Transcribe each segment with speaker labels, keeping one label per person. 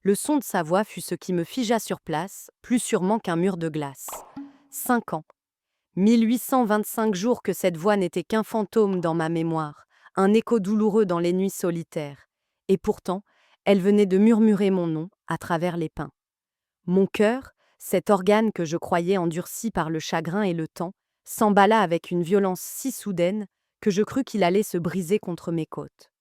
Speaker 1: Le son de sa voix fut ce qui me figea sur place, plus sûrement qu'un mur de glace. 5 ans. 1825 jours que cette voix n'était qu'un fantôme dans ma mémoire, un écho douloureux dans les nuits solitaires. Et pourtant, elle venait de murmurer mon nom à travers les pins. Mon cœur, cet organe que je croyais endurci par le chagrin et le temps, s'emballa avec une violence si soudaine que je crus qu'il allait se briser contre mes côtes.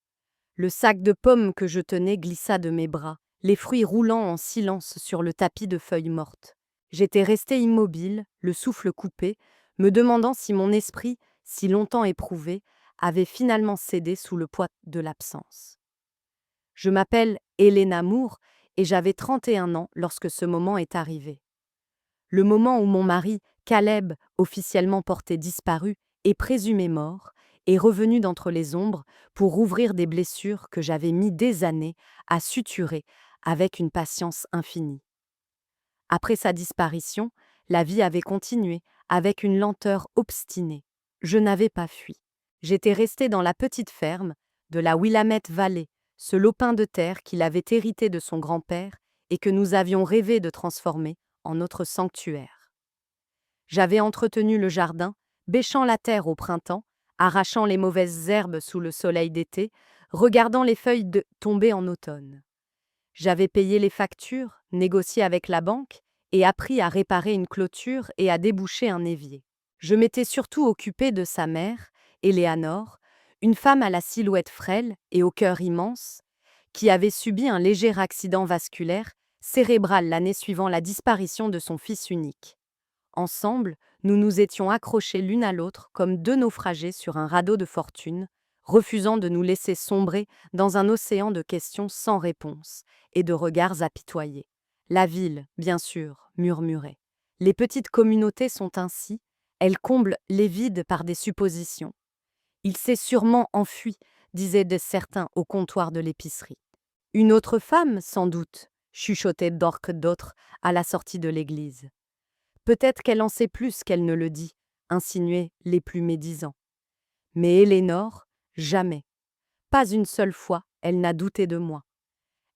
Speaker 1: Le sac de pommes que je tenais glissa de mes bras, les fruits roulant en silence sur le tapis de feuilles mortes. J'étais restée immobile, le souffle coupé, me demandant si mon esprit, si longtemps éprouvé, avait finalement cédé sous le poids de l'absence. Je m'appelle Helena Moore et j'avais 31 ans lorsque ce moment est arrivé. Le moment où mon mari, Caleb, officiellement porté disparu et présumé mort, est revenu d'entre les ombres pour rouvrir des blessures que j'avais mis des années à suturer avec une patience infinie. Après sa disparition, la vie avait continué avec une lenteur obstinée. Je n'avais pas fui. J'étais restée dans la petite ferme de la Willamette Valley, ce lopin de terre qu'il avait hérité de son grand-père et que nous avions rêvé de transformer en notre sanctuaire. J'avais entretenu le jardin, bêchant la terre au printemps, arrachant les mauvaises herbes sous le soleil d'été, regardant les feuilles tomber en automne. J'avais payé les factures, négocié avec la banque et appris à réparer une clôture et à déboucher un évier. Je m'étais surtout occupée de sa mère, Éléanore, une femme à la silhouette frêle et au cœur immense, qui avait subi un léger accident vasculaire cérébral l'année suivant la disparition de son fils unique. Ensemble, nous nous étions accrochés l'une à l'autre comme deux naufragés sur un radeau de fortune, refusant de nous laisser sombrer dans un océan de questions sans réponse et de regards apitoyés. La ville, bien sûr, murmurait. Les petites communautés sont ainsi, elles comblent les vides par des suppositions. Il s'est sûrement enfui, disaient certains au comptoir de l'épicerie. Une autre femme, sans doute, chuchotaient d'autres à la sortie de l'église. Peut-être qu'elle en sait plus qu'elle ne le dit, insinuaient les plus médisants. Mais Élénore, jamais. Pas une seule fois, elle n'a douté de moi.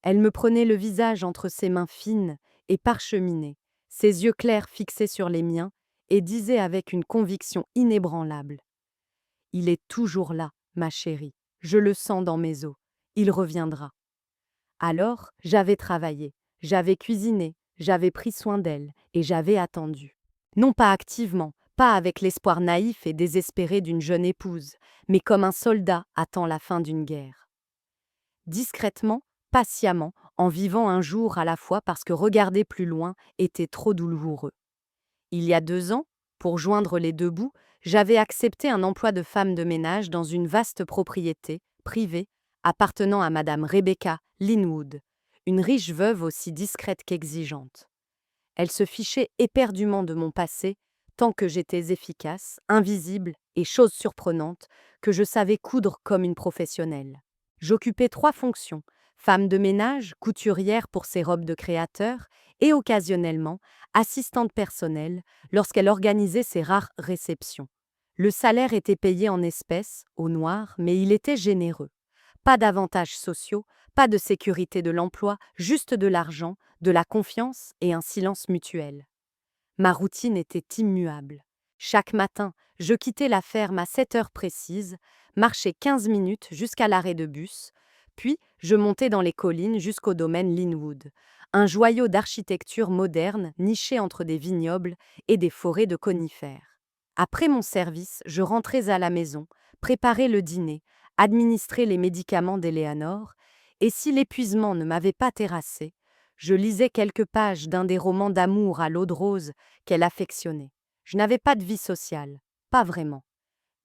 Speaker 1: Elle me prenait le visage entre ses mains fines et parcheminées, ses yeux clairs fixés sur les miens, et disait avec une conviction inébranlable: « Il est toujours là, ma chérie, je le sens dans mes os, il reviendra. » Alors, j'avais travaillé, j'avais cuisiné, j'avais pris soin d'elle, et j'avais attendu. Non pas activement, pas avec l'espoir naïf et désespéré d'une jeune épouse, mais comme un soldat attend la fin d'une guerre. Discrètement, patiemment, en vivant un jour à la fois parce que regarder plus loin était trop douloureux. Il y a 2 ans, pour joindre les deux bouts, j'avais accepté un emploi de femme de ménage dans une vaste propriété, privée, appartenant à Madame Rebecca Linwood, une riche veuve aussi discrète qu'exigeante. Elle se fichait éperdument de mon passé, tant que j'étais efficace, invisible et, chose surprenante, que je savais coudre comme une professionnelle. J'occupais 3 fonctions: femme de ménage, couturière pour ses robes de créateur et occasionnellement assistante personnelle lorsqu'elle organisait ses rares réceptions. Le salaire était payé en espèces, au noir, mais il était généreux. Pas d'avantages sociaux, pas de sécurité de l'emploi, juste de l'argent, de la confiance et un silence mutuel. Ma routine était immuable. Chaque matin, je quittais la ferme à 7 heures précises, marchais 15 minutes jusqu'à l'arrêt de bus, puis je montais dans les collines jusqu'au domaine Linwood, un joyau d'architecture moderne niché entre des vignobles et des forêts de conifères. Après mon service, je rentrais à la maison, préparais le dîner, administrais les médicaments d'Éléanore, et si l'épuisement ne m'avait pas terrassée, je lisais quelques pages d'un des romans d'amour à l'eau de rose qu'elle affectionnait. Je n'avais pas de vie sociale, pas vraiment,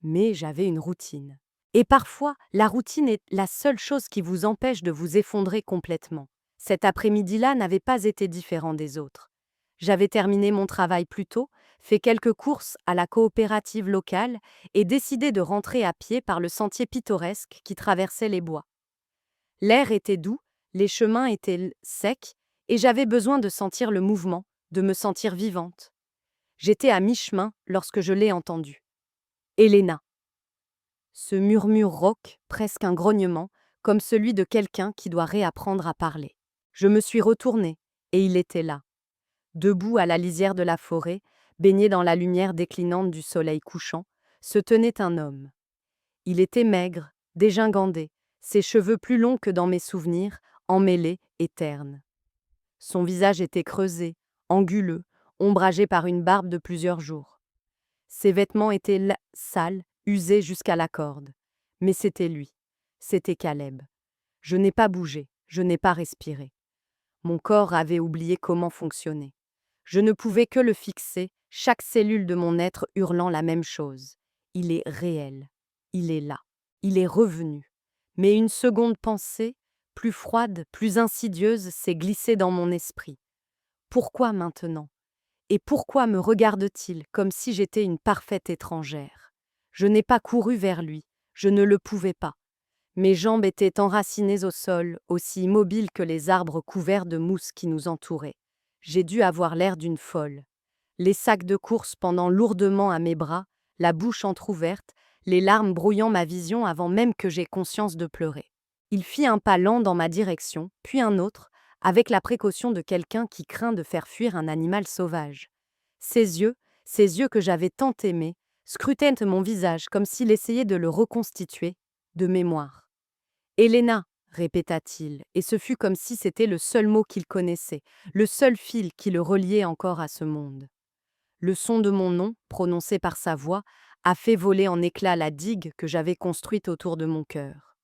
Speaker 1: mais j'avais une routine. Et parfois, la routine est la seule chose qui vous empêche de vous effondrer complètement. Cet après-midi-là n'avait pas été différent des autres. J'avais terminé mon travail plus tôt, fait quelques courses à la coopérative locale et décidé de rentrer à pied par le sentier pittoresque qui traversait les bois. L'air était doux, les chemins étaient secs, et j'avais besoin de sentir le mouvement, de me sentir vivante. J'étais à mi-chemin lorsque je l'ai entendu. Helena. Ce murmure rauque, presque un grognement, comme celui de quelqu'un qui doit réapprendre à parler. Je me suis retournée, et il était là, debout à la lisière de la forêt, baigné dans la lumière déclinante du soleil couchant, se tenait un homme. Il était maigre, dégingandé, ses cheveux plus longs que dans mes souvenirs, emmêlés et ternes. Son visage était creusé, anguleux, ombragé par une barbe de plusieurs jours. Ses vêtements étaient sales, usés jusqu'à la corde. Mais c'était lui. C'était Caleb. Je n'ai pas bougé, je n'ai pas respiré. Mon corps avait oublié comment fonctionner. Je ne pouvais que le fixer, chaque cellule de mon être hurlant la même chose. Il est réel. Il est là. Il est revenu. Mais une seconde pensée, plus froide, plus insidieuse, s'est glissée dans mon esprit. Pourquoi maintenant? Et pourquoi me regarde-t-il comme si j'étais une parfaite étrangère? Je n'ai pas couru vers lui, je ne le pouvais pas. Mes jambes étaient enracinées au sol, aussi immobiles que les arbres couverts de mousse qui nous entouraient. J'ai dû avoir l'air d'une folle. Les sacs de course pendant lourdement à mes bras, la bouche entr'ouverte, les larmes brouillant ma vision avant même que j'aie conscience de pleurer. Il fit un pas lent dans ma direction, puis un autre, avec la précaution de quelqu'un qui craint de faire fuir un animal sauvage. Ces yeux que j'avais tant aimés, scrutaient mon visage comme s'il essayait de le reconstituer, de mémoire. Helena, répéta-t-il, et ce fut comme si c'était le seul mot qu'il connaissait, le seul fil qui le reliait encore à ce monde. Le son de mon nom, prononcé par sa voix, a fait voler en éclats la digue que j'avais construite autour de mon cœur.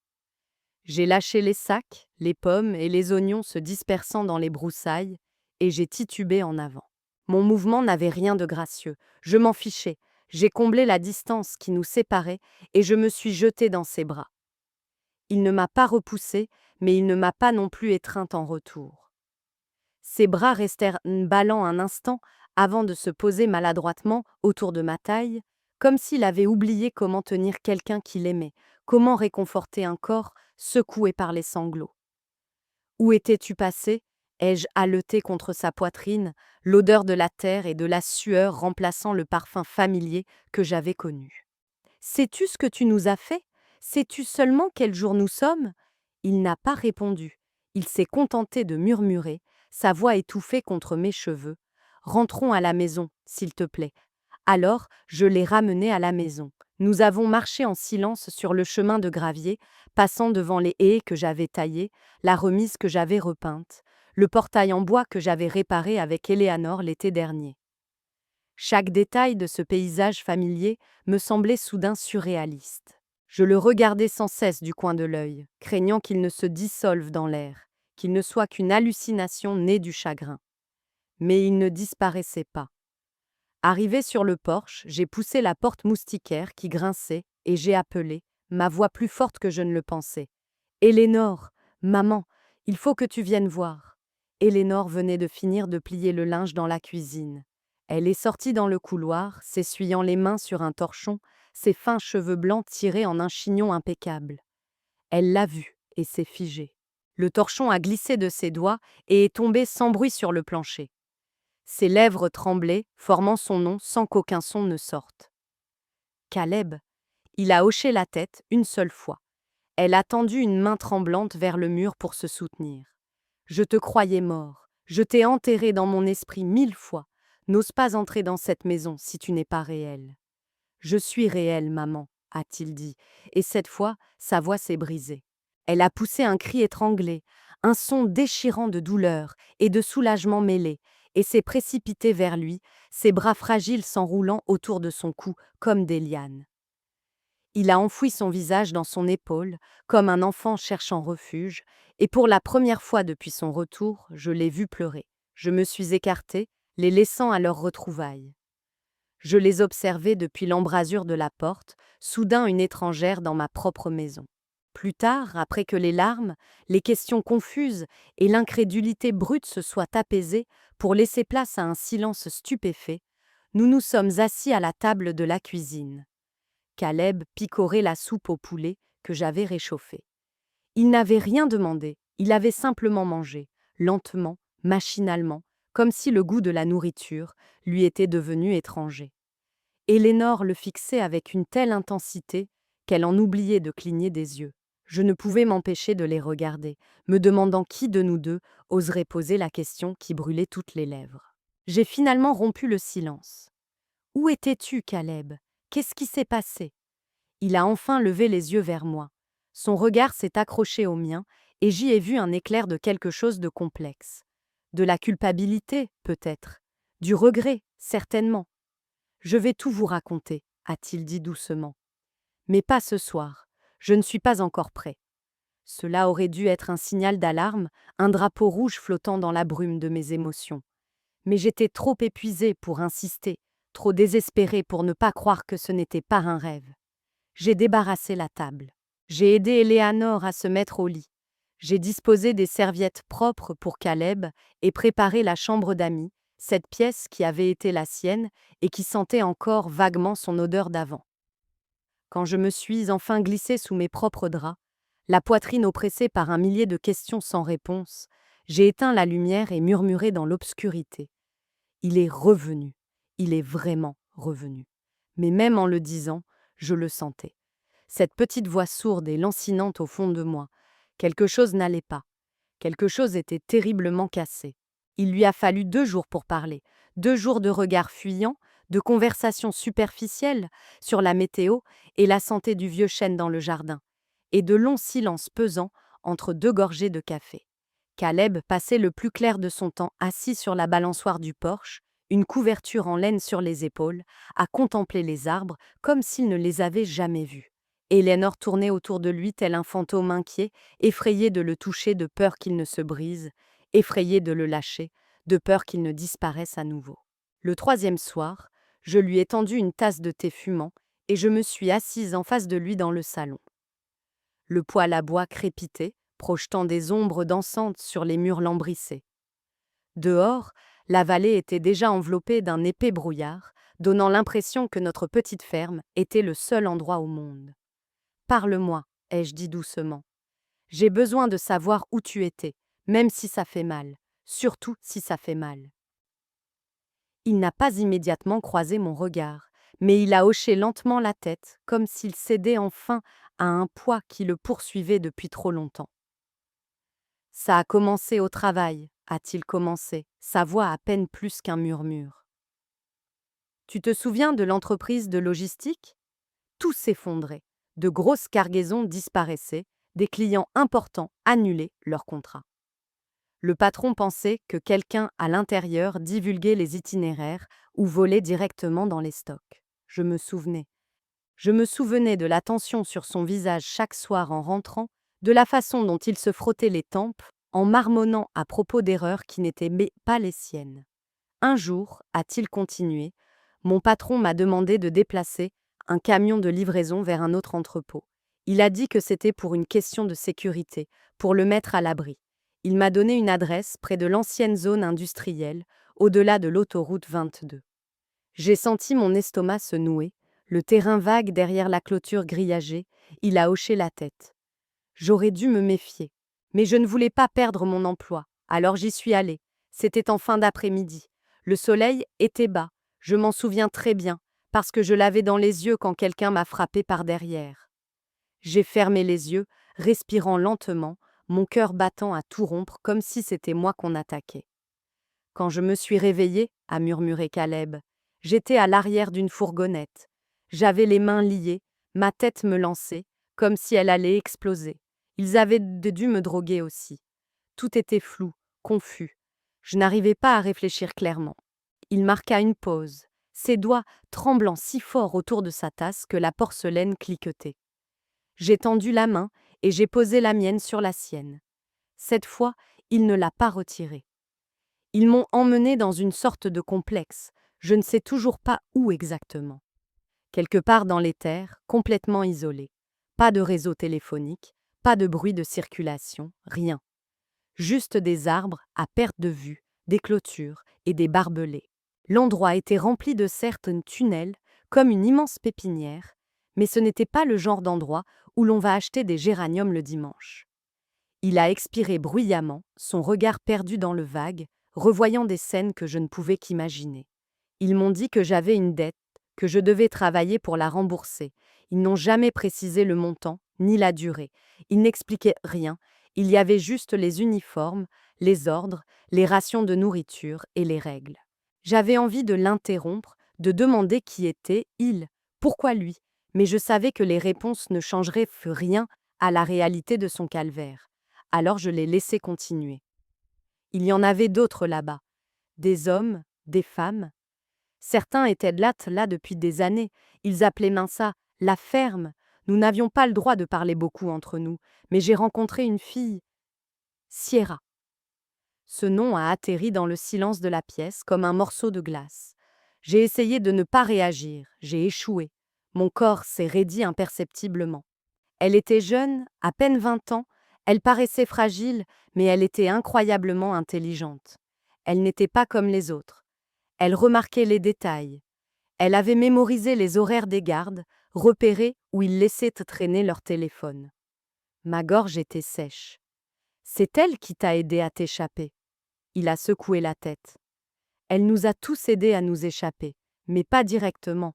Speaker 1: J'ai lâché les sacs, les pommes et les oignons se dispersant dans les broussailles, et j'ai titubé en avant. Mon mouvement n'avait rien de gracieux, je m'en fichais, j'ai comblé la distance qui nous séparait, et je me suis jetée dans ses bras. Il ne m'a pas repoussée, mais il ne m'a pas non plus étreinte en retour. Ses bras restèrent ballants un instant avant de se poser maladroitement autour de ma taille, comme s'il avait oublié comment tenir quelqu'un qu'il aimait, comment réconforter un corps secoué par les sanglots. Où étais-tu passé? Ai-je haleté contre sa poitrine, l'odeur de la terre et de la sueur remplaçant le parfum familier que j'avais connu. Sais-tu ce que tu nous as fait? Sais-tu seulement quel jour nous sommes? Il n'a pas répondu. Il s'est contenté de murmurer, sa voix étouffée contre mes cheveux. Rentrons à la maison, s'il te plaît. Alors, je l'ai ramené à la maison. Nous avons marché en silence sur le chemin de gravier, passant devant les haies que j'avais taillées, la remise que j'avais repeinte, le portail en bois que j'avais réparé avec Éléanore l'été dernier. Chaque détail de ce paysage familier me semblait soudain surréaliste. Je le regardais sans cesse du coin de l'œil, craignant qu'il ne se dissolve dans l'air, qu'il ne soit qu'une hallucination née du chagrin. Mais il ne disparaissait pas. Arrivé sur le porche, j'ai poussé la porte moustiquaire qui grinçait et j'ai appelé, ma voix plus forte que je ne le pensais. « Élénore, maman, il faut que tu viennes voir. » Élénore venait de finir de plier le linge dans la cuisine. Elle est sortie dans le couloir, s'essuyant les mains sur un torchon, ses fins cheveux blancs tirés en un chignon impeccable. Elle l'a vu et s'est figée. Le torchon a glissé de ses doigts et est tombé sans bruit sur le plancher. Ses lèvres tremblaient, formant son nom sans qu'aucun son ne sorte. Caleb. Il a hoché la tête une seule fois. Elle a tendu une main tremblante vers le mur pour se soutenir. Je te croyais mort. Je t'ai enterré dans mon esprit 1000 fois. N'ose pas entrer dans cette maison si tu n'es pas réelle. Je suis réelle, maman, a-t-il dit, et cette fois, sa voix s'est brisée. Elle a poussé un cri étranglé, un son déchirant de douleur et de soulagement mêlé, et s'est précipitée vers lui, ses bras fragiles s'enroulant autour de son cou comme des lianes. Il a enfoui son visage dans son épaule, comme un enfant cherchant refuge, et pour la première fois depuis son retour, je l'ai vu pleurer. Je me suis écartée, les laissant à leur retrouvailles. Je les observais depuis l'embrasure de la porte, soudain une étrangère dans ma propre maison. Plus tard, après que les larmes, les questions confuses et l'incrédulité brute se soient apaisées pour laisser place à un silence stupéfait, nous nous sommes assis à la table de la cuisine. Caleb picorait la soupe au poulet que j'avais réchauffée. Il n'avait rien demandé, il avait simplement mangé, lentement, machinalement, comme si le goût de la nourriture lui était devenu étranger. Élénore le fixait avec une telle intensité qu'elle en oubliait de cligner des yeux. Je ne pouvais m'empêcher de les regarder, me demandant qui de nous deux oserait poser la question qui brûlait toutes les lèvres. J'ai finalement rompu le silence. Où étais-tu, Caleb? Qu'est-ce qui s'est passé? Il a enfin levé les yeux vers moi. Son regard s'est accroché au mien, et j'y ai vu un éclair de quelque chose de complexe. De la culpabilité, peut-être. Du regret, certainement. Je vais tout vous raconter, a-t-il dit doucement. Mais pas ce soir. Je ne suis pas encore prêt. Cela aurait dû être un signal d'alarme, un drapeau rouge flottant dans la brume de mes émotions. Mais j'étais trop épuisée pour insister, trop désespérée pour ne pas croire que ce n'était pas un rêve. J'ai débarrassé la table. J'ai aidé Éléanore à se mettre au lit. J'ai disposé des serviettes propres pour Caleb et préparé la chambre d'amis, cette pièce qui avait été la sienne et qui sentait encore vaguement son odeur d'avant. Quand je me suis enfin glissée sous mes propres draps, la poitrine oppressée par un millier de questions sans réponse, j'ai éteint la lumière et murmuré dans l'obscurité. Il est revenu. Il est vraiment revenu. Mais même en le disant, je le sentais. Cette petite voix sourde et lancinante au fond de moi. Quelque chose n'allait pas. Quelque chose était terriblement cassé. Il lui a fallu 2 jours pour parler. 2 jours de regards fuyants, de conversations superficielles sur la météo et la santé du vieux chêne dans le jardin, et de longs silences pesants entre 2 gorgées de café. Caleb passait le plus clair de son temps assis sur la balançoire du porche, une couverture en laine sur les épaules, à contempler les arbres comme s'il ne les avait jamais vus. Éléanore tournait autour de lui tel un fantôme inquiet, effrayé de le toucher de peur qu'il ne se brise, effrayé de le lâcher, de peur qu'il ne disparaisse à nouveau. Le 3e soir, je lui ai tendu une tasse de thé fumant et je me suis assise en face de lui dans le salon. Le poêle à bois crépitait, projetant des ombres dansantes sur les murs lambrissés. Dehors, la vallée était déjà enveloppée d'un épais brouillard, donnant l'impression que notre petite ferme était le seul endroit au monde. « Parle-moi, ai-je dit doucement. J'ai besoin de savoir où tu étais, même si ça fait mal, surtout si ça fait mal. » Il n'a pas immédiatement croisé mon regard, mais il a hoché lentement la tête, comme s'il cédait enfin à un poids qui le poursuivait depuis trop longtemps. « Ça a commencé au travail, a-t-il commencé, sa voix à peine plus qu'un murmure. Tu te souviens de l'entreprise de logistique? Tout s'effondrait, de grosses cargaisons disparaissaient, des clients importants annulaient leur contrat. Le patron pensait que quelqu'un à l'intérieur divulguait les itinéraires ou volait directement dans les stocks. Je me souvenais. Je me souvenais de la tension sur son visage chaque soir en rentrant, de la façon dont il se frottait les tempes, en marmonnant à propos d'erreurs qui n'étaient pas les siennes. Un jour, a-t-il continué, mon patron m'a demandé de déplacer un camion de livraison vers un autre entrepôt. Il a dit que c'était pour une question de sécurité, pour le mettre à l'abri. Il m'a donné une adresse près de l'ancienne zone industrielle, au-delà de l'autoroute 22. J'ai senti mon estomac se nouer, le terrain vague derrière la clôture grillagée, il a hoché la tête. J'aurais dû me méfier, mais je ne voulais pas perdre mon emploi, alors j'y suis allée. C'était en fin d'après-midi. Le soleil était bas, je m'en souviens très bien, parce que je l'avais dans les yeux quand quelqu'un m'a frappé par derrière. J'ai fermé les yeux, respirant lentement, mon cœur battant à tout rompre comme si c'était moi qu'on attaquait. Quand je me suis réveillée, a murmuré Caleb, j'étais à l'arrière d'une fourgonnette. J'avais les mains liées, ma tête me lançait, comme si elle allait exploser. Ils avaient dû me droguer aussi. Tout était flou, confus. Je n'arrivais pas à réfléchir clairement. Il marqua une pause, ses doigts tremblant si fort autour de sa tasse que la porcelaine cliquetait. J'ai tendu la main et j'ai posé la mienne sur la sienne. Cette fois, il ne l'a pas retirée. Ils m'ont emmené dans une sorte de complexe, je ne sais toujours pas où exactement. Quelque part dans les terres, complètement isolé. Pas de réseau téléphonique, pas de bruit de circulation, rien. Juste des arbres à perte de vue, des clôtures et des barbelés. L'endroit était rempli de certains tunnels, comme une immense pépinière, mais ce n'était pas le genre d'endroit où l'on va acheter des géraniums le dimanche. Il a expiré bruyamment, son regard perdu dans le vague, revoyant des scènes que je ne pouvais qu'imaginer. Ils m'ont dit que j'avais une dette, que je devais travailler pour la rembourser. Ils n'ont jamais précisé le montant, ni la durée. Ils n'expliquaient rien. Il y avait juste les uniformes, les ordres, les rations de nourriture et les règles. J'avais envie de l'interrompre, de demander qui était il, pourquoi lui, mais je savais que les réponses ne changeraient rien à la réalité de son calvaire. Alors je l'ai laissé continuer. Il y en avait d'autres là-bas, des hommes, des femmes. Certains étaient là depuis des années. Ils appelaient ça la ferme. Nous n'avions pas le droit de parler beaucoup entre nous, mais j'ai rencontré une fille, Sierra. Ce nom a atterri dans le silence de la pièce comme un morceau de glace. J'ai essayé de ne pas réagir, j'ai échoué. Mon corps s'est raidi imperceptiblement. Elle était jeune, à peine 20 ans, elle paraissait fragile, mais elle était incroyablement intelligente. Elle n'était pas comme les autres. Elle remarquait les détails. Elle avait mémorisé les horaires des gardes, repéré où ils laissaient traîner leur téléphone. Ma gorge était sèche. C'est elle qui t'a aidé à t'échapper. Il a secoué la tête. Elle nous a tous aidés à nous échapper, mais pas directement.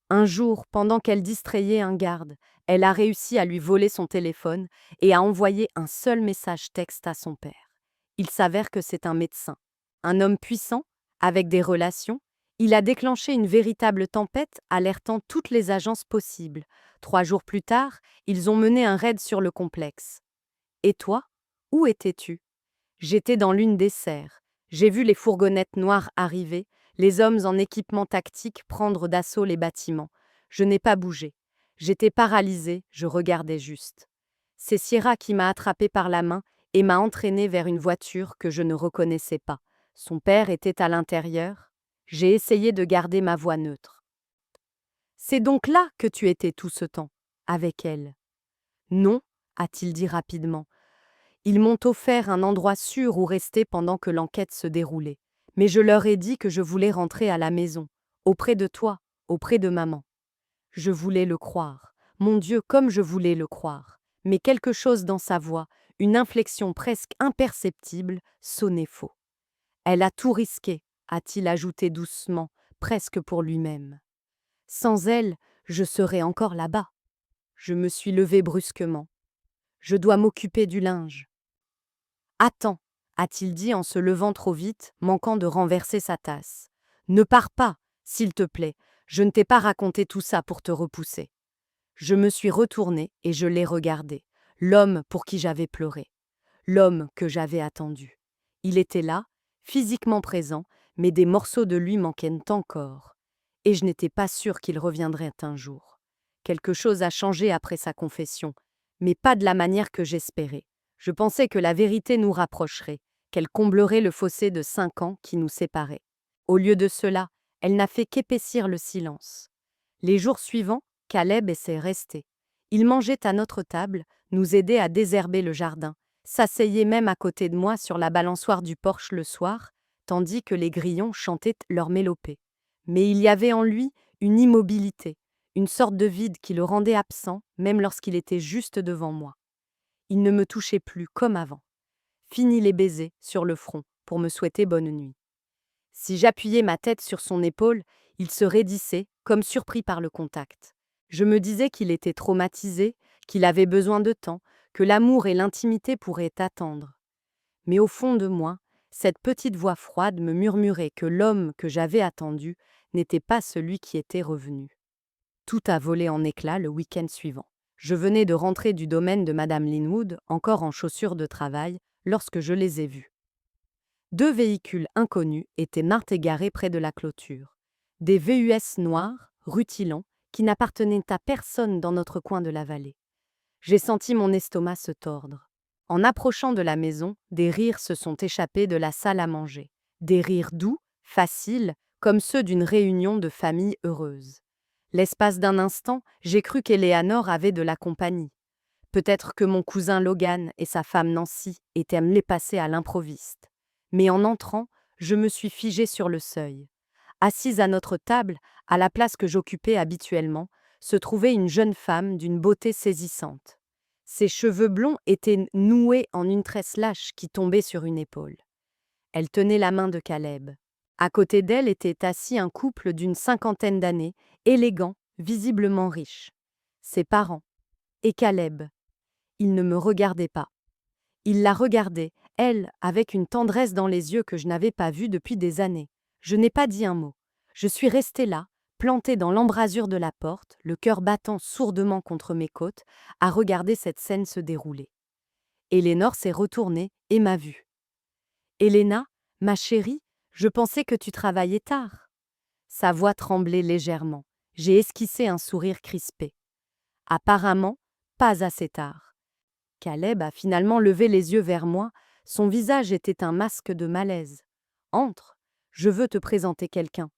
Speaker 1: Un jour, pendant qu'elle distrayait un garde, elle a réussi à lui voler son téléphone et a envoyé un seul message texte à son père. Il s'avère que c'est un médecin. Un homme puissant, avec des relations, il a déclenché une véritable tempête, alertant toutes les agences possibles. 3 jours plus tard, ils ont mené un raid sur le complexe. Et toi, où étais-tu? J'étais dans l'une des serres. J'ai vu les fourgonnettes noires arriver, les hommes en équipement tactique prendre d'assaut les bâtiments. Je n'ai pas bougé. J'étais paralysée, je regardais juste. C'est Sierra qui m'a attrapée par la main et m'a entraînée vers une voiture que je ne reconnaissais pas. Son père était à l'intérieur. J'ai essayé de garder ma voix neutre. C'est donc là que tu étais tout ce temps, avec elle. Non, a-t-il dit rapidement. Ils m'ont offert un endroit sûr où rester pendant que l'enquête se déroulait. Mais je leur ai dit que je voulais rentrer à la maison, auprès de toi, auprès de maman. Je voulais le croire. Mon Dieu, comme je voulais le croire. Mais quelque chose dans sa voix, une inflexion presque imperceptible, sonnait faux. Elle a tout risqué, a-t-il ajouté doucement, presque pour lui-même. Sans elle, je serais encore là-bas. Je me suis levée brusquement. Je dois m'occuper du linge. Attends, a-t-il dit en se levant trop vite, manquant de renverser sa tasse. Ne pars pas, s'il te plaît, je ne t'ai pas raconté tout ça pour te repousser. Je me suis retournée et je l'ai regardé, l'homme pour qui j'avais pleuré, l'homme que j'avais attendu. Il était là, physiquement présent, mais des morceaux de lui manquaient encore. Et je n'étais pas sûre qu'il reviendrait un jour. Quelque chose a changé après sa confession, mais pas de la manière que j'espérais. Je pensais que la vérité nous rapprocherait, qu'elle comblerait le fossé de 5 ans qui nous séparait. Au lieu de cela, elle n'a fait qu'épaissir le silence. Les jours suivants, Caleb s'est resté. Il mangeait à notre table, nous aidait à désherber le jardin, s'asseyait même à côté de moi sur la balançoire du porche le soir, tandis que les grillons chantaient leur mélopée. Mais il y avait en lui une immobilité, une sorte de vide qui le rendait absent, même lorsqu'il était juste devant moi. Il ne me touchait plus comme avant. Fini les baisers sur le front pour me souhaiter bonne nuit. Si j'appuyais ma tête sur son épaule, il se raidissait, comme surpris par le contact. Je me disais qu'il était traumatisé, qu'il avait besoin de temps, que l'amour et l'intimité pourraient attendre. Mais au fond de moi, cette petite voix froide me murmurait que l'homme que j'avais attendu n'était pas celui qui était revenu. Tout a volé en éclats le week-end suivant. Je venais de rentrer du domaine de Madame Linwood, encore en chaussures de travail, lorsque je les ai vus. 2 véhicules inconnus étaient marre égarés près de la clôture. Des VUS noirs, rutilants, qui n'appartenaient à personne dans notre coin de la vallée. J'ai senti mon estomac se tordre. En approchant de la maison, des rires se sont échappés de la salle à manger. Des rires doux, faciles, comme ceux d'une réunion de famille heureuse. L'espace d'un instant, j'ai cru qu'Eleanor avait de la compagnie. Peut-être que mon cousin Logan et sa femme Nancy étaient amenés passer à l'improviste. Mais en entrant, je me suis figée sur le seuil. Assise à notre table, à la place que j'occupais habituellement, se trouvait une jeune femme d'une beauté saisissante. Ses cheveux blonds étaient noués en une tresse lâche qui tombait sur une épaule. Elle tenait la main de Caleb. À côté d'elle était assis un couple d'une cinquantaine d'années, élégant, visiblement riche. Ses parents. Et Caleb. Il ne me regardait pas. Il la regardait, elle, avec une tendresse dans les yeux que je n'avais pas vue depuis des années. Je n'ai pas dit un mot. Je suis restée là, plantée dans l'embrasure de la porte, le cœur battant sourdement contre mes côtes, à regarder cette scène se dérouler. Élénore s'est retournée et m'a vue. « Elena, ma chérie, je pensais que tu travaillais tard. » Sa voix tremblait légèrement. J'ai esquissé un sourire crispé. Apparemment, pas assez tard. Caleb a finalement levé les yeux vers moi, son visage était un masque de malaise. « Entre, je veux te présenter quelqu'un. »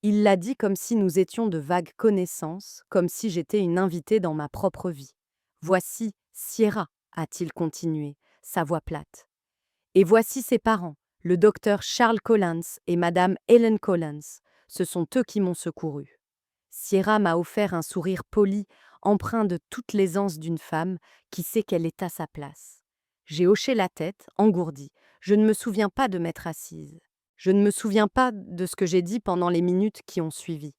Speaker 1: Il l'a dit comme si nous étions de vagues connaissances, comme si j'étais une invitée dans ma propre vie. « Voici Sierra, » a-t-il continué, sa voix plate. « Et voici ses parents, le docteur Charles Collins et madame Helen Collins. Ce sont eux qui m'ont secouru. » Sierra m'a offert un sourire poli, empreint de toute l'aisance d'une femme qui sait qu'elle est à sa place. J'ai hoché la tête, engourdie. Je ne me souviens pas de m'être assise. Je ne me souviens pas de ce que j'ai dit pendant les minutes qui ont suivi.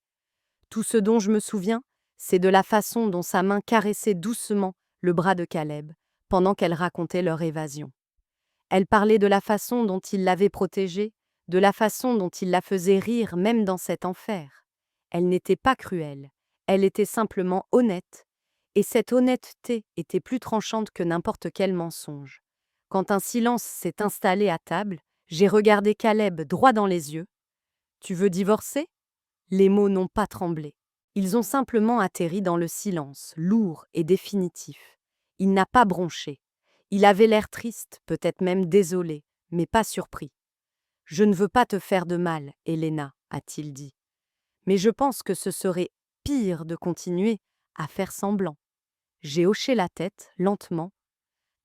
Speaker 1: Tout ce dont je me souviens, c'est de la façon dont sa main caressait doucement le bras de Caleb, pendant qu'elle racontait leur évasion. Elle parlait de la façon dont il l'avait protégée, de la façon dont il la faisait rire même dans cet enfer. Elle n'était pas cruelle, elle était simplement honnête, et cette honnêteté était plus tranchante que n'importe quel mensonge. Quand un silence s'est installé à table, j'ai regardé Caleb droit dans les yeux. « Tu veux divorcer ?» Les mots n'ont pas tremblé. Ils ont simplement atterri dans le silence, lourd et définitif. Il n'a pas bronché. Il avait l'air triste, peut-être même désolé, mais pas surpris. « Je ne veux pas te faire de mal, Elena, » a-t-il dit. Mais je pense que ce serait pire de continuer à faire semblant. J'ai hoché la tête, lentement.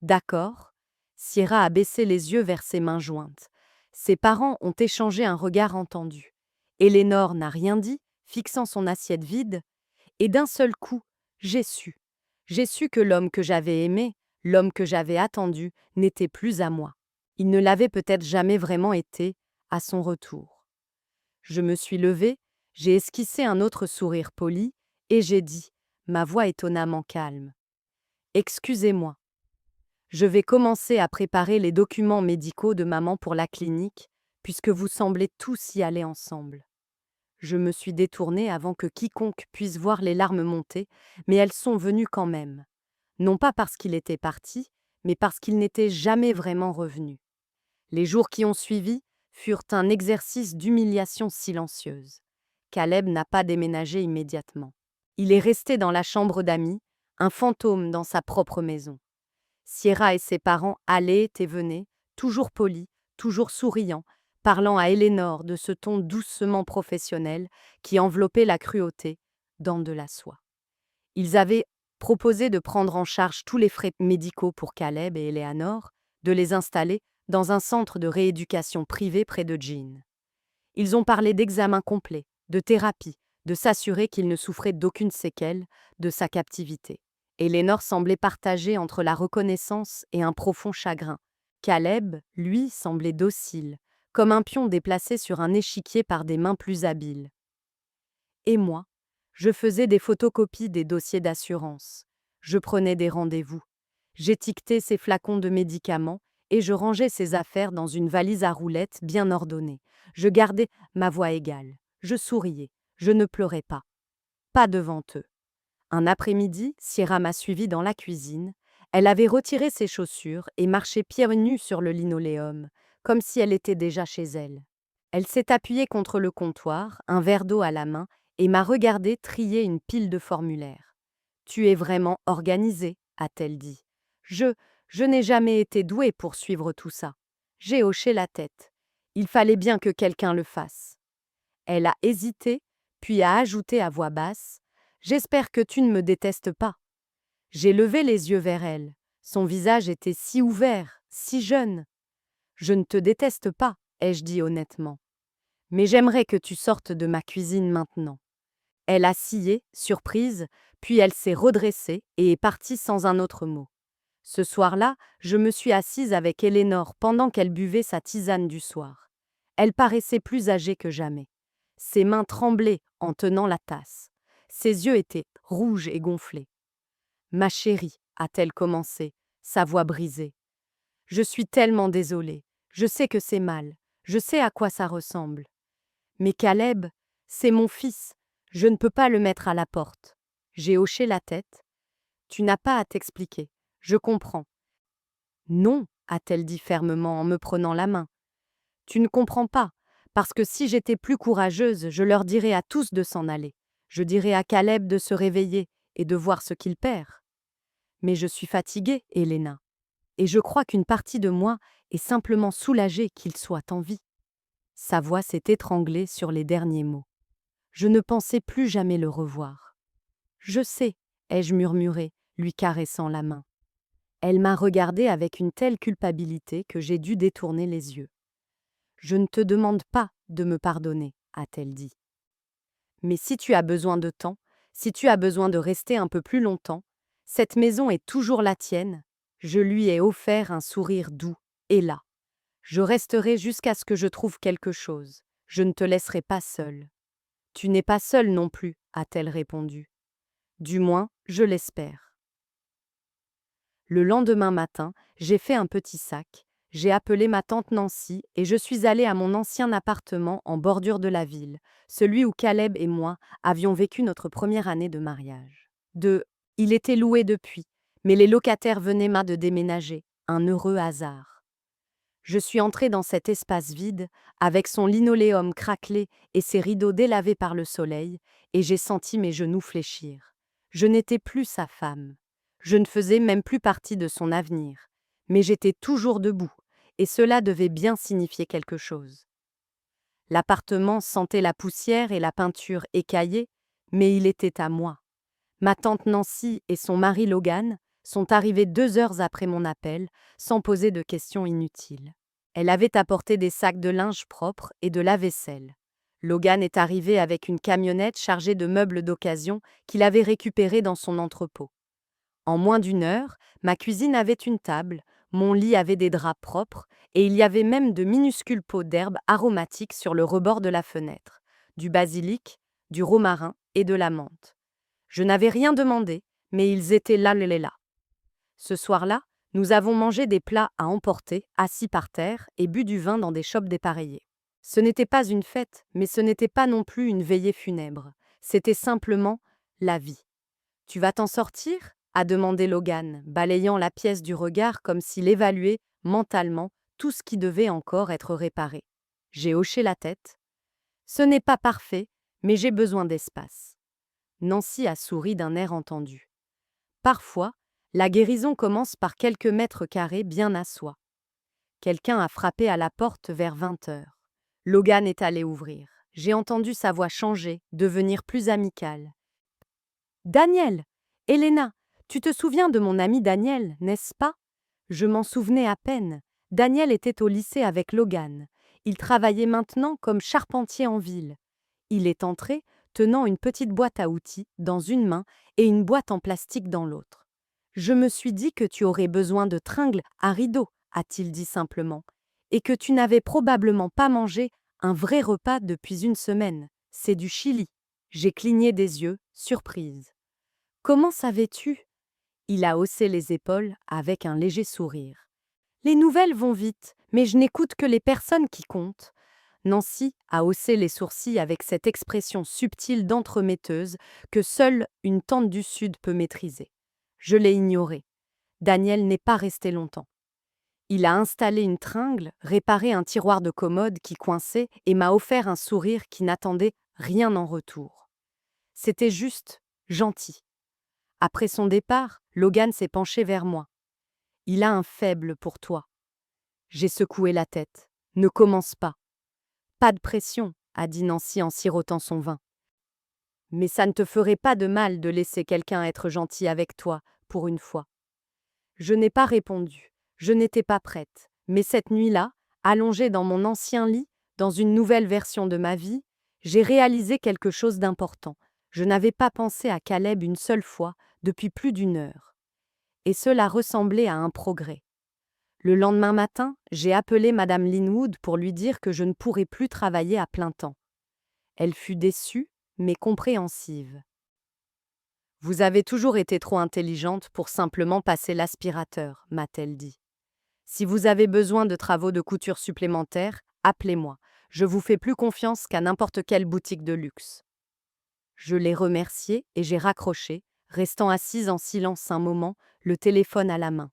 Speaker 1: D'accord. Sierra a baissé les yeux vers ses mains jointes. Ses parents ont échangé un regard entendu. Élénore n'a rien dit, fixant son assiette vide, et d'un seul coup, j'ai su. J'ai su que l'homme que j'avais aimé, l'homme que j'avais attendu, n'était plus à moi. Il ne l'avait peut-être jamais vraiment été, à son retour. Je me suis levée, j'ai esquissé un autre sourire poli, et j'ai dit, ma voix étonnamment calme. « Excusez-moi. Je vais commencer à préparer les documents médicaux de maman pour la clinique, puisque vous semblez tous y aller ensemble. » Je me suis détournée avant que quiconque puisse voir les larmes monter, mais elles sont venues quand même. Non pas parce qu'il était parti, mais parce qu'il n'était jamais vraiment revenu. Les jours qui ont suivi furent un exercice d'humiliation silencieuse. Caleb n'a pas déménagé immédiatement. Il est resté dans la chambre d'amis, un fantôme dans sa propre maison. Sierra et ses parents allaient et venaient, toujours polis, toujours souriants, parlant à Élénore de ce ton doucement professionnel qui enveloppait la cruauté dans de la soie. Ils avaient proposé de prendre en charge tous les frais médicaux pour Caleb et Eleanor, de les installer dans un centre de rééducation privé près de Jean. Ils ont parlé d'examens complets, de thérapie, de s'assurer qu'il ne souffrait d'aucune séquelle de sa captivité. Élénore semblait partagée entre la reconnaissance et un profond chagrin. Caleb, lui, semblait docile, comme un pion déplacé sur un échiquier par des mains plus habiles. Et moi, je faisais des photocopies des dossiers d'assurance. Je prenais des rendez-vous. J'étiquetais ses flacons de médicaments et je rangeais ses affaires dans une valise à roulettes bien ordonnée. Je gardais ma voix égale. Je souriais. Je ne pleurais pas. Pas devant eux. Un après-midi, Sierra m'a suivi dans la cuisine. Elle avait retiré ses chaussures et marchait pieds nus sur le linoléum, comme si elle était déjà chez elle. Elle s'est appuyée contre le comptoir, un verre d'eau à la main, et m'a regardé trier une pile de formulaires. « Tu es vraiment organisée, » a-t-elle dit. Je n'ai jamais été douée pour suivre tout ça. J'ai hoché la tête. Il fallait bien que quelqu'un le fasse. Elle a hésité, puis a ajouté à voix basse, « J'espère que tu ne me détestes pas. » J'ai levé les yeux vers elle. Son visage était si ouvert, si jeune. « Je ne te déteste pas, » ai-je dit honnêtement. « Mais j'aimerais que tu sortes de ma cuisine maintenant. » Elle a scié, surprise, puis elle s'est redressée et est partie sans un autre mot. Ce soir-là, je me suis assise avec Élénore pendant qu'elle buvait sa tisane du soir. Elle paraissait plus âgée que jamais. Ses mains tremblaient en tenant la tasse. Ses yeux étaient rouges et gonflés. Ma chérie, a-t-elle commencé, sa voix brisée. Je suis tellement désolée. Je sais que c'est mal. Je sais à quoi ça ressemble. Mais Caleb, c'est mon fils. Je ne peux pas le mettre à la porte. J'ai hoché la tête. Tu n'as pas à t'expliquer. Je comprends. Non, a-t-elle dit fermement en me prenant la main. Tu ne comprends pas, parce que si j'étais plus courageuse, je leur dirais à tous de s'en aller. Je dirais à Caleb de se réveiller et de voir ce qu'il perd. Mais je suis fatiguée, Helena. Et je crois qu'une partie de moi est simplement soulagée qu'il soit en vie. Sa voix s'est étranglée sur les derniers mots. Je ne pensais plus jamais le revoir. Je sais, ai-je murmuré, lui caressant la main. Elle m'a regardée avec une telle culpabilité que j'ai dû détourner les yeux. Je ne te demande pas de me pardonner, a-t-elle dit. Mais si tu as besoin de temps, si tu as besoin de rester un peu plus longtemps, cette maison est toujours la tienne. Je lui ai offert un sourire doux, et là. Je resterai jusqu'à ce que je trouve quelque chose. Je ne te laisserai pas seule. Tu n'es pas seule non plus, a-t-elle répondu. Du moins, je l'espère. Le lendemain matin, j'ai fait un petit sac, j'ai appelé ma tante Nancy et je suis allée à mon ancien appartement en bordure de la ville, celui où Caleb et moi avions vécu notre première année de mariage. Il était loué depuis, mais les locataires venaient de déménager, un heureux hasard. Je suis entrée dans cet espace vide, avec son linoléum craquelé et ses rideaux délavés par le soleil, et j'ai senti mes genoux fléchir. Je n'étais plus sa femme. Je ne faisais même plus partie de son avenir. Mais j'étais toujours debout, et cela devait bien signifier quelque chose. L'appartement sentait la poussière et la peinture écaillée, mais il était à moi. Ma tante Nancy et son mari Logan sont arrivés 2 heures après mon appel, sans poser de questions inutiles. Elle avait apporté des sacs de linge propre et de la vaisselle. Logan est arrivé avec une camionnette chargée de meubles d'occasion qu'il avait récupérés dans son entrepôt. En moins d'1 heure, ma cuisine avait une table, mon lit avait des draps propres, et il y avait même de minuscules pots d'herbes aromatiques sur le rebord de la fenêtre, du basilic, du romarin et de la menthe. Je n'avais rien demandé, mais ils étaient là. Ce soir-là, nous avons mangé des plats à emporter, assis par terre, et bu du vin dans des chopes dépareillées. Ce n'était pas une fête, mais ce n'était pas non plus une veillée funèbre. C'était simplement la vie. « Tu vas t'en sortir ?» a demandé Logan, balayant la pièce du regard comme s'il évaluait, mentalement, tout ce qui devait encore être réparé. J'ai hoché la tête. « Ce n'est pas parfait, mais j'ai besoin d'espace. » Nancy a souri d'un air entendu. Parfois, la guérison commence par quelques mètres carrés bien à soi. Quelqu'un a frappé à la porte vers 20 heures. Logan est allé ouvrir. J'ai entendu sa voix changer, devenir plus amicale. « Daniel! Helena! Tu te souviens de mon ami Daniel, n'est-ce pas ?» Je m'en souvenais à peine. Daniel était au lycée avec Logan. Il travaillait maintenant comme charpentier en ville. Il est entré, tenant une petite boîte à outils dans une main et une boîte en plastique dans l'autre. « Je me suis dit que tu aurais besoin de tringles à rideaux, a-t-il dit simplement, et que tu n'avais probablement pas mangé un vrai repas depuis 1 semaine. C'est du chili. » J'ai cligné des yeux, surprise. « Comment savais-tu » Il a haussé les épaules avec un léger sourire. « Les nouvelles vont vite, mais je n'écoute que les personnes qui comptent. » Nancy a haussé les sourcils avec cette expression subtile d'entremetteuse que seule une tante du Sud peut maîtriser. Je l'ai ignoré. Daniel n'est pas resté longtemps. Il a installé une tringle, réparé un tiroir de commode qui coinçait et m'a offert un sourire qui n'attendait rien en retour. C'était juste gentil. Après son départ, Logan s'est penché vers moi. « Il a un faible pour toi. » J'ai secoué la tête. « Ne commence pas. » « Pas de pression, » a dit Nancy en sirotant son vin. « Mais ça ne te ferait pas de mal de laisser quelqu'un être gentil avec toi, pour une fois. » Je n'ai pas répondu. Je n'étais pas prête. Mais cette nuit-là, allongée dans mon ancien lit, dans une nouvelle version de ma vie, j'ai réalisé quelque chose d'important. Je n'avais pas pensé à Caleb une seule fois depuis plus d'1 heure. Et cela ressemblait à un progrès. Le lendemain matin, j'ai appelé Madame Linwood pour lui dire que je ne pourrais plus travailler à plein temps. Elle fut déçue, mais compréhensive. Vous avez toujours été trop intelligente pour simplement passer l'aspirateur, m'a-t-elle dit. Si vous avez besoin de travaux de couture supplémentaires, appelez-moi. Je vous fais plus confiance qu'à n'importe quelle boutique de luxe. Je l'ai remerciée et j'ai raccroché, restant assise en silence un moment, le téléphone à la main.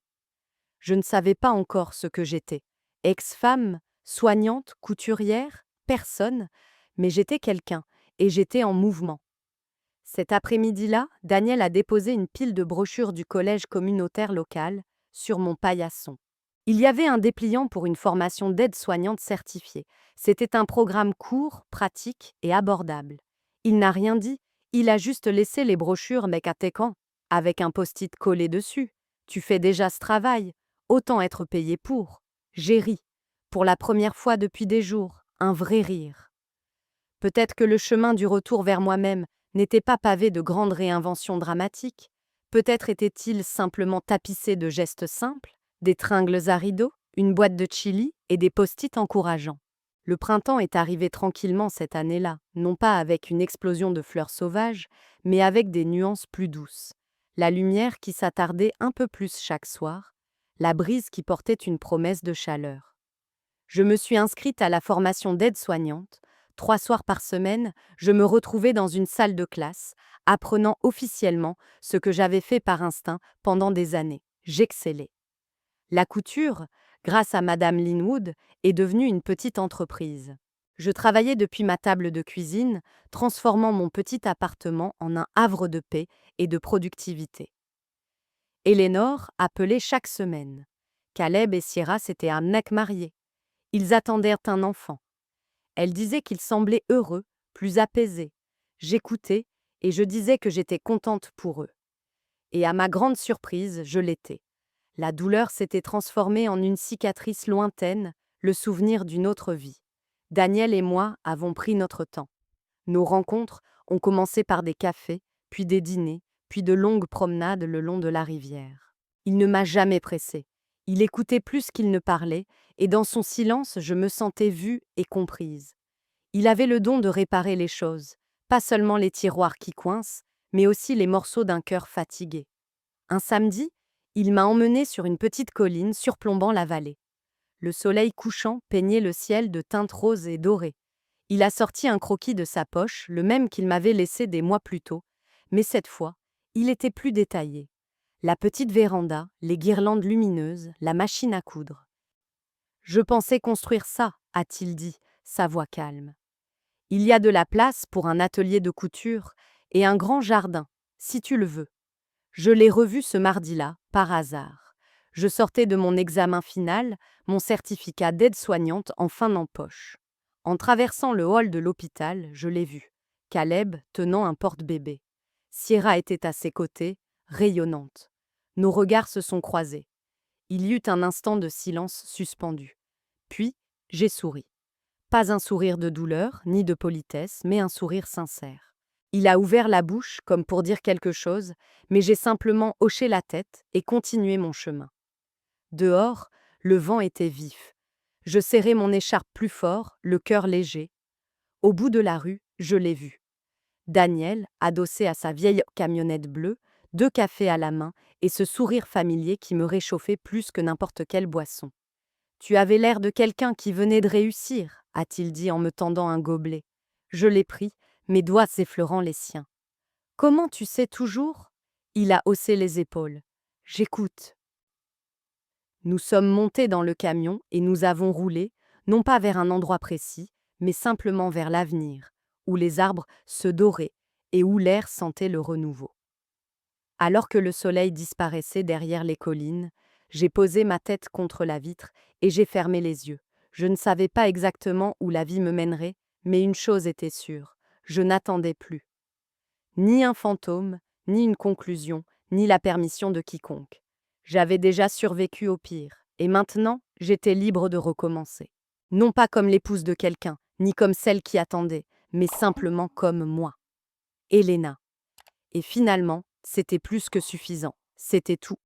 Speaker 1: Je ne savais pas encore ce que j'étais. Ex-femme, soignante, couturière, personne, mais j'étais quelqu'un, et j'étais en mouvement. Cet après-midi-là, Daniel a déposé une pile de brochures du collège communautaire local sur mon paillasson. Il y avait un dépliant pour une formation d'aide-soignante certifiée. C'était un programme court, pratique et abordable. Il n'a rien dit, il a juste laissé les brochures Mekatekan, avec un post-it collé dessus. Tu fais déjà ce travail, autant être payé pour. J'ai ri. Pour la première fois depuis des jours, un vrai rire. Peut-être que le chemin du retour vers moi-même n'était pas pavé de grandes réinventions dramatiques. Peut-être était-il simplement tapissé de gestes simples, des tringles à rideaux, une boîte de chili et des post-it encourageants. Le printemps est arrivé tranquillement cette année-là, non pas avec une explosion de fleurs sauvages, mais avec des nuances plus douces. La lumière qui s'attardait un peu plus chaque soir, la brise qui portait une promesse de chaleur. Je me suis inscrite à la formation d'aide-soignante. 3 soirs par semaine, je me retrouvais dans une salle de classe, apprenant officiellement ce que j'avais fait par instinct pendant des années. J'excellais. La couture, grâce à Madame Linwood, est devenue une petite entreprise. Je travaillais depuis ma table de cuisine, transformant mon petit appartement en un havre de paix et de productivité. Eleanor appelait chaque semaine. Caleb et Sierra s'étaient à mariés. Ils attendaient un enfant. Elle disait qu'il semblait heureux, plus apaisé. J'écoutais et je disais que j'étais contente pour eux. Et à ma grande surprise, je l'étais. La douleur s'était transformée en une cicatrice lointaine, le souvenir d'une autre vie. Daniel et moi avons pris notre temps. Nos rencontres ont commencé par des cafés, puis des dîners, puis de longues promenades le long de la rivière. Il ne m'a jamais pressée. Il écoutait plus qu'il ne parlait, et dans son silence, je me sentais vue et comprise. Il avait le don de réparer les choses, pas seulement les tiroirs qui coincent, mais aussi les morceaux d'un cœur fatigué. Un samedi, il m'a emmenée sur une petite colline surplombant la vallée. Le soleil couchant peignait le ciel de teintes roses et dorées. Il a sorti un croquis de sa poche, le même qu'il m'avait laissé des mois plus tôt, mais cette fois, il était plus détaillé. La petite véranda, les guirlandes lumineuses, la machine à coudre. Je pensais construire ça, a-t-il dit, sa voix calme. Il y a de la place pour un atelier de couture et un grand jardin, si tu le veux. Je l'ai revu ce mardi-là, par hasard. Je sortais de mon examen final, mon certificat d'aide-soignante en fin en poche. En traversant le hall de l'hôpital, je l'ai vu. Caleb tenant un porte-bébé. Sierra était à ses côtés, rayonnante. Nos regards se sont croisés. Il y eut un instant de silence suspendu. Puis, j'ai souri. Pas un sourire de douleur, ni de politesse, mais un sourire sincère. Il a ouvert la bouche, comme pour dire quelque chose, mais j'ai simplement hoché la tête et continué mon chemin. Dehors, le vent était vif. Je serrais mon écharpe plus fort, le cœur léger. Au bout de la rue, je l'ai vu. Daniel, adossé à sa vieille camionnette bleue, 2 cafés à la main et ce sourire familier qui me réchauffait plus que n'importe quelle boisson. « Tu avais l'air de quelqu'un qui venait de réussir », a-t-il dit en me tendant un gobelet. Je l'ai pris, mes doigts effleurant les siens. « Comment tu sais toujours ?» Il a haussé les épaules. « J'écoute. » Nous sommes montés dans le camion et nous avons roulé, non pas vers un endroit précis, mais simplement vers l'avenir, où les arbres se doraient et où l'air sentait le renouveau. Alors que le soleil disparaissait derrière les collines, j'ai posé ma tête contre la vitre et j'ai fermé les yeux. Je ne savais pas exactement où la vie me mènerait, mais une chose était sûre, je n'attendais plus. Ni un fantôme, ni une conclusion, ni la permission de quiconque. J'avais déjà survécu au pire, et maintenant, j'étais libre de recommencer. Non pas comme l'épouse de quelqu'un, ni comme celle qui attendait, mais simplement comme moi. Elena. Et finalement, c'était plus que suffisant, c'était tout.